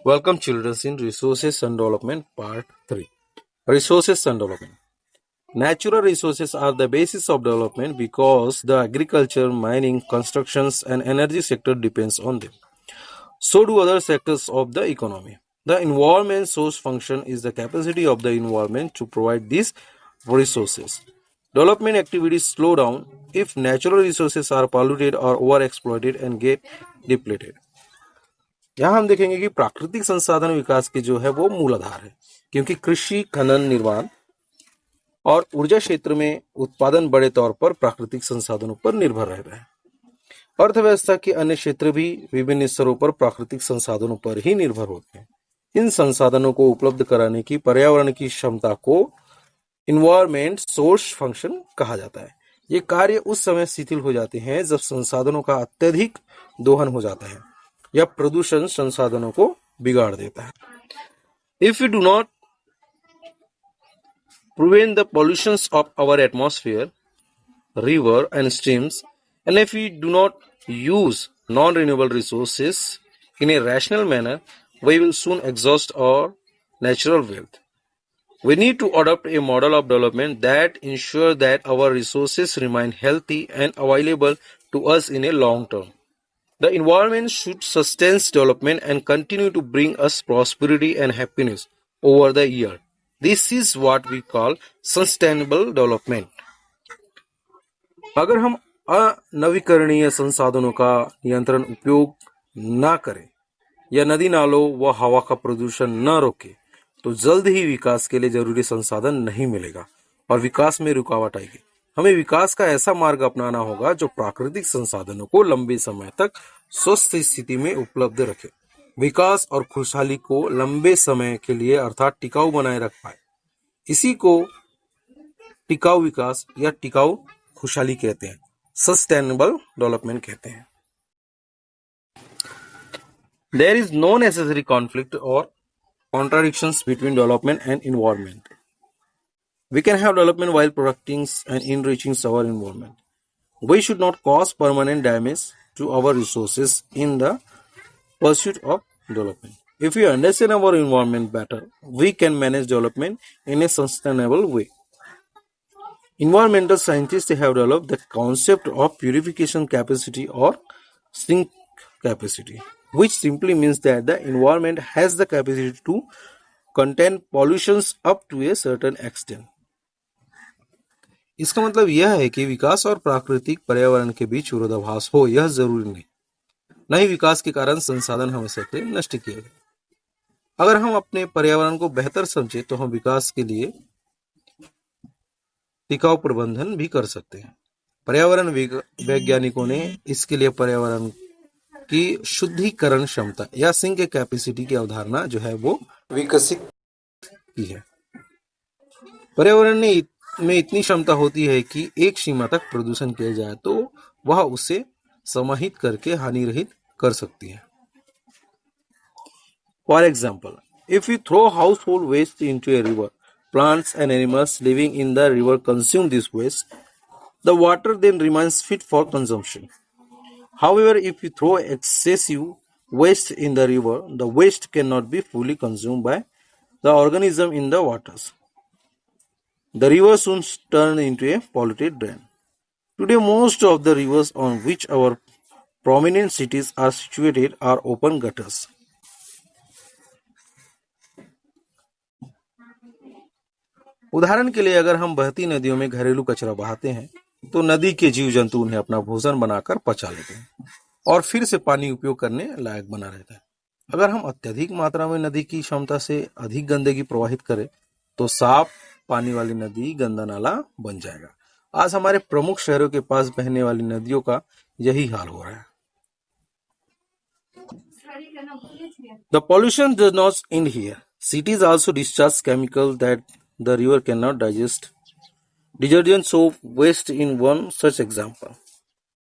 Welcome children in Resources and Development Part 3. Resources and Development. Natural resources are the basis of development because the agriculture, mining, constructions and energy sector depends on them. So do other sectors of the economy. The environment source function is the capacity of the environment to provide these resources. Development activities slow down if natural resources are polluted or overexploited and get depleted. यहाँ हम देखेंगे कि प्राकृतिक संसाधन विकास के जो है वो मूल आधार है, क्योंकि कृषि, खनन, निर्माण और ऊर्जा क्षेत्र में उत्पादन बड़े तौर पर प्राकृतिक संसाधनों पर निर्भर रहता है। अर्थव्यवस्था के अन्य क्षेत्र भी विभिन्न स्तरों पर प्राकृतिक संसाधनों पर ही निर्भर होते हैं। इन संसाधनों को उपलब्ध कराने की पर्यावरण की क्षमता को इन्वायरमेंट सोर्स फंक्शन कहा जाता है। ये कार्य उस समय शिथिल हो जाते हैं जब संसाधनों का अत्यधिक दोहन हो जाता है या प्रदूषण संसाधनों को बिगाड़ देता है। If we do not prevent the pollutions of our atmosphere, river and streams, and if we do not use non-renewable resources in a rational manner, we will soon exhaust our natural wealth. We need to adopt a model of development that ensures that our resources remain healthy and available to us in a long term. The environment should sustain development and continue to bring us prosperity and happiness over the year. This is what we call sustainable development. अगर हम अनवीकरणीय संसाधनों का नियंत्रण उपयोग न करें या नदी नालों व हवा का प्रदूषण न रोके तो जल्द ही विकास के लिए जरूरी संसाधन नहीं मिलेगा और विकास में रुकावट आएगी। हमें विकास का ऐसा मार्ग अपनाना होगा जो प्राकृतिक संसाधनों को लंबे समय तक स्वस्थ स्थिति में उपलब्ध रखे, विकास और खुशहाली को लंबे समय के लिए अर्थात टिकाऊ बनाए रख पाए। इसी को टिकाऊ विकास या टिकाऊ खुशहाली कहते हैं, सस्टेनेबल डेवलपमेंट कहते हैं। There is no necessary conflict or contradictions between development and environment. We can have development while protecting and enriching our environment. We should not cause permanent damage to our resources in the pursuit of development. If we understand our environment better, we can manage development in a sustainable way. Environmental scientists have developed the concept of purification capacity or sink capacity, which simply means that the environment has the capacity to contain pollutions up to a certain extent. इसका मतलब यह है कि विकास और प्राकृतिक पर्यावरण के बीच विरोधाभास हो यह जरूरी नहीं, न ही विकास के कारण संसाधन हमेशा के लिए नष्ट किए गए। अगर हम अपने पर्यावरण को बेहतर समझे तो हम विकास के लिए टिकाऊ प्रबंधन भी कर सकते हैं। पर्यावरण वैज्ञानिकों ने इसके लिए पर्यावरण की शुद्धिकरण क्षमता या सिंक कैपेसिटी की अवधारणा जो है वो विकसित की है। पर्यावरण में इतनी क्षमता होती है कि एक सीमा तक प्रदूषण किया जाए तो वह उसे समाहित करके हानि रहित कर सकती है। For example, if we throw household waste into a river, plants and animals living in the river consume this waste. The water then remains fit for consumption. However, if we throw excessive waste in the river, the waste cannot be fully consumed by the organism in the waters. The river soon turns into a polluted drain. Today, most of the rivers on which our prominent cities are situated are open gutters. उदाहरण के लिए अगर हम बहती नदियों में घरेलू कचरा बहाते हैं तो नदी के जीव जंतु उन्हें अपना भोजन बनाकर पचा लेते हैं और फिर से पानी उपयोग करने लायक बना रहता है। अगर हम अत्यधिक मात्रा में नदी की क्षमता से अधिक गंदगी प्रवाहित करें तो साफ पानी वाली नदी गंदा नाला बन जाएगा। आज हमारे प्रमुख शहरों के पास बहने वाली नदियों का यही हाल हो रहा है। The pollution does not end here. Cities also discharge chemicals that the river cannot digest. Detergent soap waste in one such example.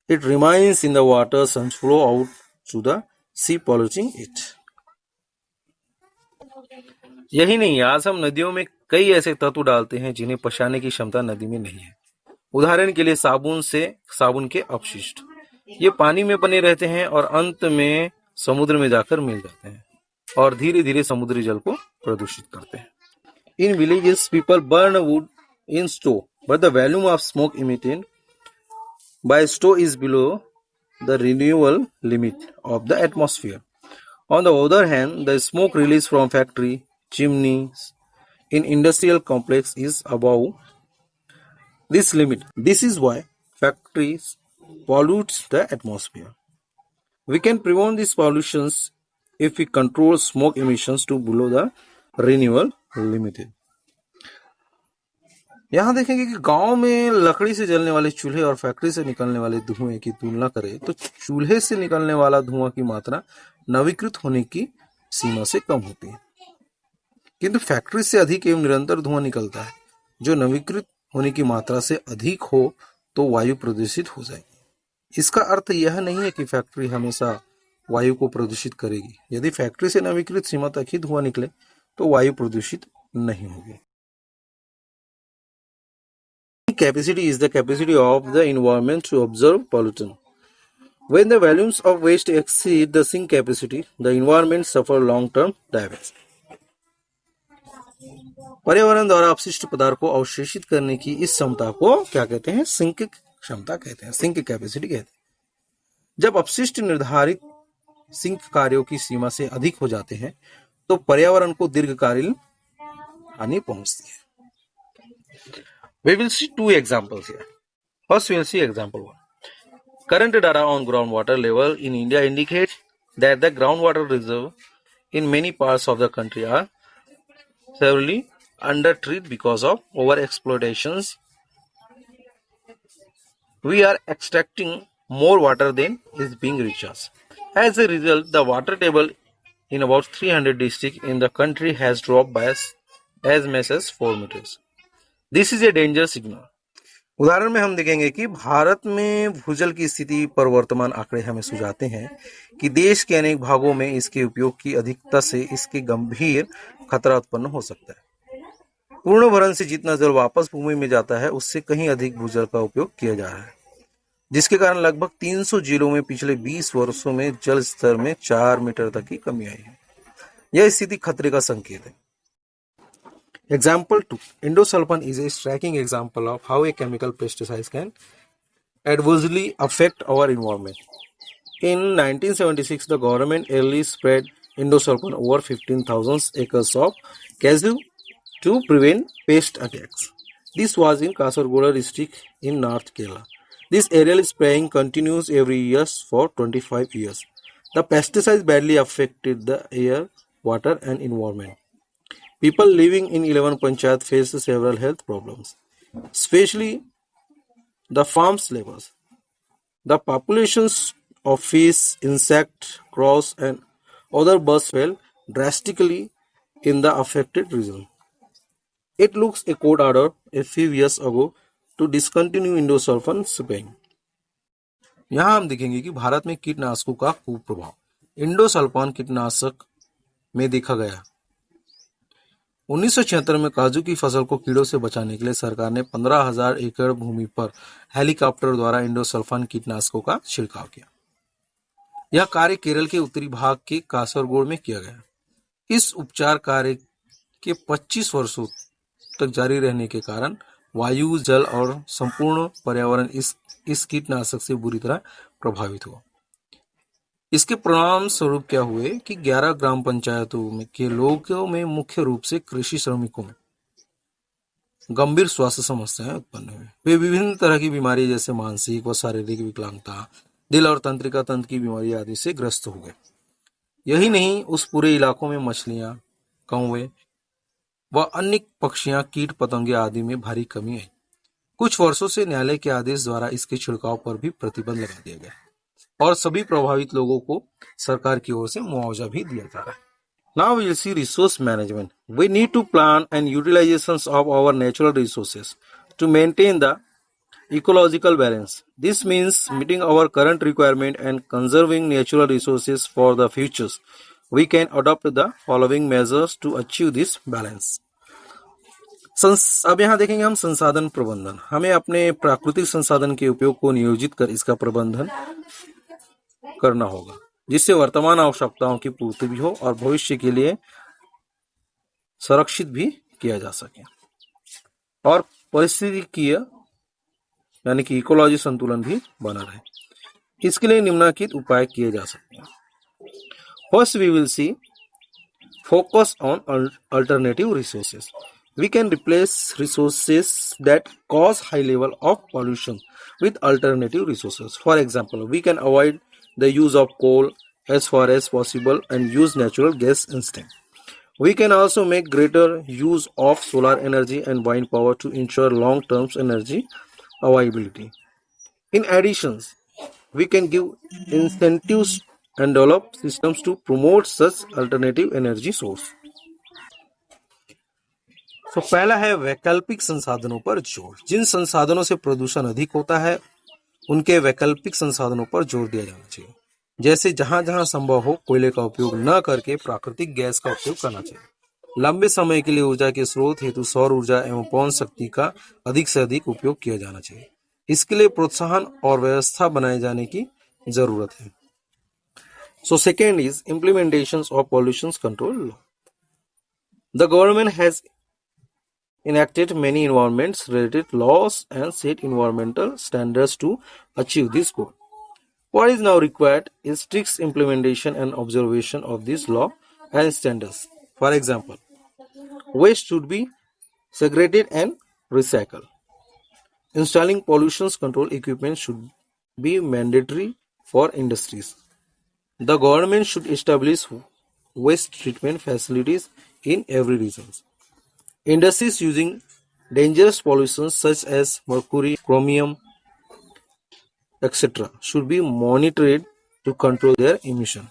It remains in the waters and flow out to the sea, polluting it. यही नहीं, आज हम नदियों में कई ऐसे तत्व डालते हैं जिन्हें पचाने की क्षमता नदी में नहीं है। उदाहरण के लिए साबुन के अपशिष्ट, ये पानी में बने रहते हैं और अंत में समुद्र में जाकर मिल जाते हैं और धीरे धीरे समुद्री जल को प्रदूषित करते हैं। In villages people burn wood in stove, but the volume of smoke emitted by stove is below the renewable limit of the atmosphere. On the other hand, the smoke released from factory chimneys in industrial complex is above this limit. This is why factories pollute the atmosphere. We can prevent these pollutions if we control smoke emissions to below the renewable limit. यहाँ देखेंगे कि गांव में लकड़ी से जलने वाले चूल्हे और फैक्ट्री से निकलने वाले धुएं की तुलना करें तो चूल्हे से निकलने वाला धुआं की मात्रा नवीकृत होने की सीमा से कम होती है, किंतु फैक्ट्री से अधिक एवं निरंतर धुआं निकलता है जो नवीकृत होने की मात्रा से अधिक हो तो वायु प्रदूषित हो जाएगी। इसका अर्थ यह नहीं है कि फैक्ट्री हमेशा वायु को प्रदूषित करेगी। यदि फैक्ट्री से नवीकृत सीमा तक ही धुआं निकले तो वायु प्रदूषित नहीं होगी। Capacity is the capacity of the environment to absorb pollutant. When the volumes of waste exceed the sink capacity, the environment suffer long-term damage. पर्यावरण द्वारा अपशिष्ट पदार्थ को अवशोषित करने की इस क्षमता को क्या कहते हैं? सिंक क्षमता कहते हैं, सिंक कैपेसिटी कहते हैं। जब अपशिष्ट निर्धारित सिंक कार्यों की सीमा से अधिक हो जाते हैं तो पर्यावरण को दीर्घकालीन हानि पहुंचती है। We will see two examples here. First, we will see example 1. Current data on groundwater level in India indicate that the groundwater reserve in many parts of the country are severely undertreated because of overexploitations. We are extracting more water than is being recharged. As a result, the water table in about 300 districts in the country has dropped by as much as 4 meters. This is a danger signal. उदाहरण में हम देखेंगे कि भारत में भूजल की स्थिति पर वर्तमान आंकड़े हमें सुझाते हैं कि देश के अनेक भागों में इसके उपयोग की अधिकता से इसके गंभीर खतरा उत्पन्न हो सकता है। पूर्ण भरण से जितना जल वापस भूमि में जाता है उससे कहीं अधिक भूजल का उपयोग किया जा रहा है, जिसके कारण लगभग 300 जिलों में पिछले 20 वर्षों में जल स्तर में 4 मीटर तक की कमी आई है। यह स्थिति खतरे का संकेत है। Example 2. Endosulfan is a striking example of how a chemical pesticide can adversely affect our environment. In 1976, the government early spread endosulfan over 15,000 acres of cashew to prevent pest attacks. This was in Kasargoda district in North Kerala. This aerial spraying continues every year for 25 years. The pesticides badly affected the air, water and environment. People living in 11 panchayat face several health problems, especially the farm laborers. The populations of fish, insects, crows, and other birds fell drastically in the affected region. It looks a court order a few years ago to discontinue endosulfan spraying. यहाँ हम देखेंगे कि भारत में कीटनाशकों का कुप्रभाव endosulfan कीटनाशक में देखा गया। 1976 में काजू की फसल को कीड़ों से बचाने के लिए सरकार ने 15,000 एकड़ भूमि पर हेलीकॉप्टर द्वारा इंडोसल्फान कीटनाशकों का छिड़काव किया। यह कार्य केरल के उत्तरी भाग के कासरगोड में किया गया। इस उपचार कार्य के 25 वर्षों तक जारी रहने के कारण वायु, जल और संपूर्ण पर्यावरण इस कीटनाशक से बुरी तरह प्रभावित हुआ। इसके परिणाम स्वरूप क्या हुए कि 11 ग्राम पंचायतों के लोगों में मुख्य रूप से कृषि श्रमिकों में गंभीर स्वास्थ्य समस्याएं उत्पन्न हुई। वे विभिन्न तरह की बीमारी जैसे मानसिक व शारीरिक विकलांगता, दिल और तंत्रिका तंत्र की बीमारी आदि से ग्रस्त हो गए। यही नहीं, उस पूरे इलाकों में मछलियां, कौवे व अन्य पक्षियां, कीट पतंगे आदि में भारी कमी आई। कुछ वर्षों से न्यायालय के आदेश द्वारा इसके छिड़काव पर भी प्रतिबंध लगा दिया गया और सभी प्रभावित लोगों को सरकार की ओर से मुआवजा भी दिया जा रहा है। Now we will see resource management. We need to plan and utilizations of our natural resources to maintain the ecological balance. This means meeting our current requirement and conserving natural resources for the futures. We can adopt the following measures to achieve this balance. अब यहाँ देखेंगे हम संसाधन प्रबंधन। हमें अपने प्राकृतिक संसाधन के उपयोग को नियोजित कर इसका प्रबंधन करना होगा। जिससे वर्तमान आवश्यकताओं की पूर्ति भी हो और भविष्य के लिए संरक्षित भी किया जा सके और पारिस्थितिकीय यानी कि इकोलॉजी संतुलन भी बना रहे। इसके लिए निम्नलिखित उपाय किए जा सकते हैं। First we will see focus on alternative resources. We can replace resources that cause high level of pollution with alternative resources. For example, we can avoid the use of coal as far as possible and use natural gas instead. We can also make greater use of solar energy and wind power to ensure long-term energy availability. In addition, we can give incentives and develop systems to promote such alternative energy source. तो पहला है वैकल्पिक संसाधनों पर जोर। जिन संसाधनों से प्रदूषण अधिक होता है उनके वैकल्पिक संसाधनों पर जोर दिया जाना चाहिए। जैसे जहां जहां संभव हो कोयले का उपयोग न करके प्राकृतिक गैस का उपयोग करना चाहिए। लंबे समय के लिए ऊर्जा के स्रोत हेतु सौर ऊर्जा एवं पवन शक्ति का अधिक से अधिक उपयोग किया जाना चाहिए। इसके लिए प्रोत्साहन और व्यवस्था बनाए जाने की जरूरत है। So second is implementations of pollution control law. The government has enacted many environment related laws and set environmental standards to achieve this goal. What is now required is strict implementation and observation of this law and standards. For example, waste should be segregated and recycled. Installing pollution control equipment should be mandatory for industries. The government should establish waste treatment facilities in every region. Industries using dangerous pollutants such as mercury, chromium, etc. should be monitored to control their emission.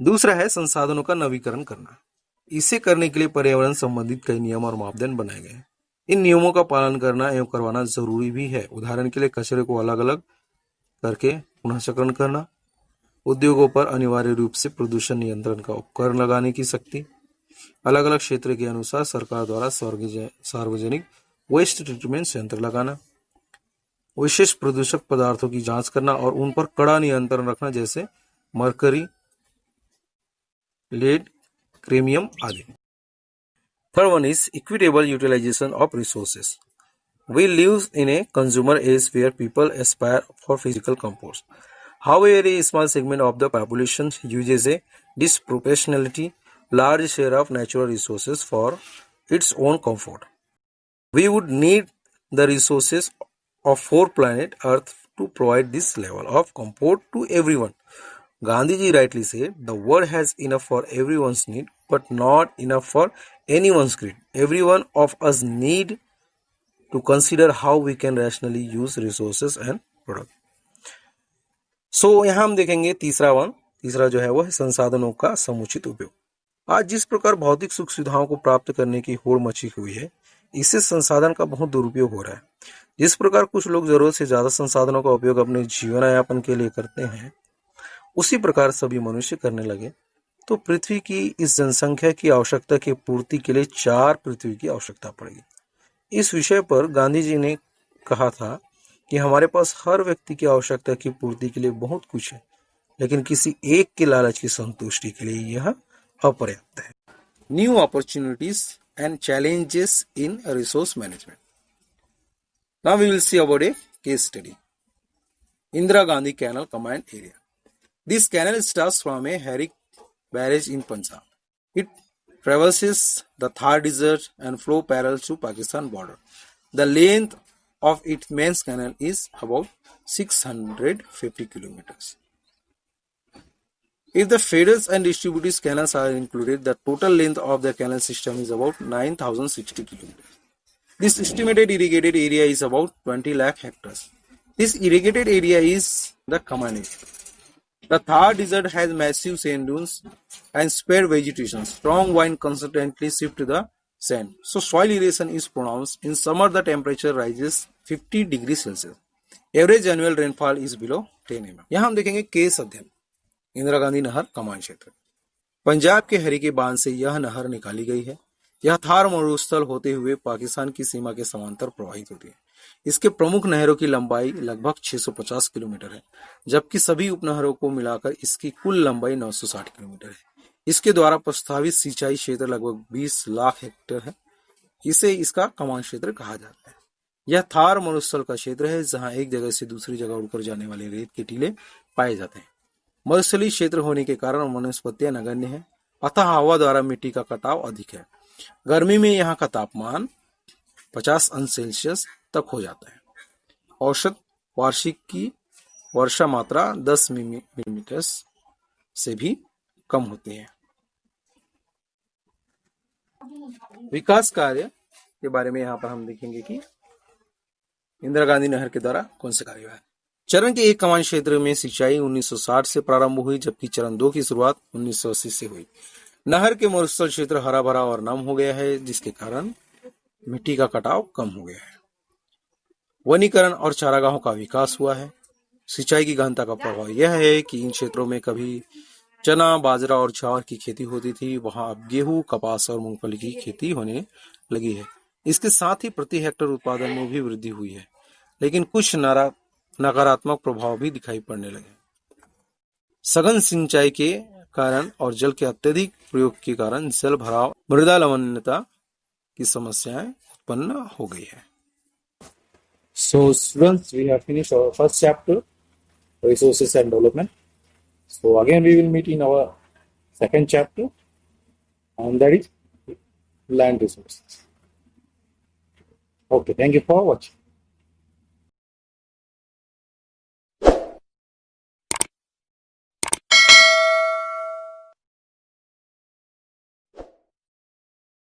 दूसरा है संसाधनों का नवीकरण करना। इसे करने के लिए पर्यावरण संबंधित कई नियम और मापदंड बनाए गए हैं। इन नियमों का पालन करना एवं करवाना जरूरी भी है। उदाहरण के लिए कचरे को अलग अलग करके पुनः चक्रण करना, उद्योगों पर अनिवार्य रूप से प्रदूषण नियंत्रण का उपकरण लगाने की शक्ति, अलग अलग क्षेत्र के अनुसार सरकार द्वारा सार्वजनिक वेस्ट ट्रीटमेंट संयंत्र लगाना, विशेष प्रदूषक पदार्थों की जांच करना और उन पर कड़ा नियंत्रण रखना जैसे मरकरी, lead, chromium आदि। Third one is equitable utilization of resources. We live in a consumer age where people aspire for physical comfort. However, a small segment of the population uses a disproportionately large share of natural resources for its own comfort. We would need the resources of our planet Earth to provide this level of comfort to everyone. Gandhiji rightly said, the world has enough for everyone's need, but not enough for anyone's greed. Every one of us need to consider how we can rationally use resources and product. So यहाँ हम देखेंगे तीसरा जो है वो है संसाधनों का समुचित उपयोग। आज जिस प्रकार भौतिक सुख सुविधाओं को प्राप्त करने की होड़ मची हुई है, इससे संसाधन का बहुत दुरुपयोग हो रहा है। जिस प्रकार कुछ लोग जरूरत से ज्यादा संसाधनों का उपयोग अपने जीवन यापन के लिए करते हैं, उसी प्रकार सभी मनुष्य करने लगे तो पृथ्वी की इस जनसंख्या की आवश्यकता की पूर्ति के लिए 4 पृथ्वी की आवश्यकता पड़ेगी। इस विषय पर गांधी जी ने कहा था कि हमारे पास हर व्यक्ति की आवश्यकता की पूर्ति के लिए बहुत कुछ है, लेकिन किसी एक के लालच की संतुष्टि के लिए यह अपर्याप्त है। New opportunities and challenges in resource management. Now we will see about a case study. Indira Gandhi canal command area. This canal starts from a Harrik barrage in Punjab. It traverses the Thar desert and flows parallel to Pakistan border. The length of its main canal is about 650 kilometers. If the feeders and distributors canals are included, the total length of the canal system is about 9,060 kilometers. This estimated irrigated area is about 20 lakh hectares. This irrigated area is the common area. The Thar desert has massive sand dunes and sparse vegetation. Strong wind constantly shift the sand, so soil erosion is pronounced. In summer, the temperature rises 50 degrees Celsius. Average annual rainfall is below 10 mm. यहाँ हम देखेंगे case अध्ययन। इंदिरा गांधी नहर कमान क्षेत्र। पंजाब के हरी के बांध से यह नहर निकाली गई है। यह थार मरुस्थल होते हुए पाकिस्तान की सीमा के समांतर प्रवाहित होती है। इसके प्रमुख नहरों की लंबाई लगभग 650 किलोमीटर है, जबकि सभी उपनहरों को मिलाकर इसकी कुल लंबाई 960 किलोमीटर है। इसके द्वारा प्रस्तावित सिंचाई क्षेत्र लगभग 20 लाख हेक्टेयर है। इसे इसका कमान क्षेत्र कहा जाता है। यह थार मरुस्थल का क्षेत्र है, जहां एक जगह से दूसरी जगह उड़कर जाने वाले रेत के टीले पाए जाते हैं। मरुस्थलीय क्षेत्र होने के कारण वनस्पतियां नगण्य है, अतः हवा द्वारा मिट्टी का कटाव अधिक है। गर्मी में यहाँ का तापमान 50 अंश सेल्सियस तक हो जाता है। औसत वार्षिक की वर्षा मात्रा 10 मिलीमीटर से भी कम होती है। विकास कार्य के बारे में यहाँ पर हम देखेंगे कि इंदिरा गांधी नहर के द्वारा कौन से कार्य हुआ है। चरण के एक कमान क्षेत्र में सिंचाई 1960 से प्रारंभ हुई, जबकि चरण 2 की शुरुआत 1980 से हुई। नहर के मरुस्थल क्षेत्र हरा भरा और नम हो गया है, जिसके कारण मिट्टी का कटाव कम हो गया है। वनीकरण और चारागाहों का विकास हुआ है। सिंचाई की गहनता का प्रभाव यह है कि इन क्षेत्रों में कभी चना, बाजरा और ज्वार की खेती होती थी, वहां अब गेहूं, कपास और मूंगफली की खेती होने लगी है। इसके साथ ही प्रति हेक्टेयर उत्पादन में भी वृद्धि हुई है, लेकिन कुछ नकारात्मक प्रभाव भी दिखाई पड़ने लगे। सघन सिंचाई के कारण और जल के अत्यधिक प्रयोग के कारण जल भराव, मृदा लवणता की समस्याएं उत्पन्न हो गई है। So students, we have finished our first chapter, resources and development. So again we will meet in our second chapter, and that is land resources. Okay, thank you for watching.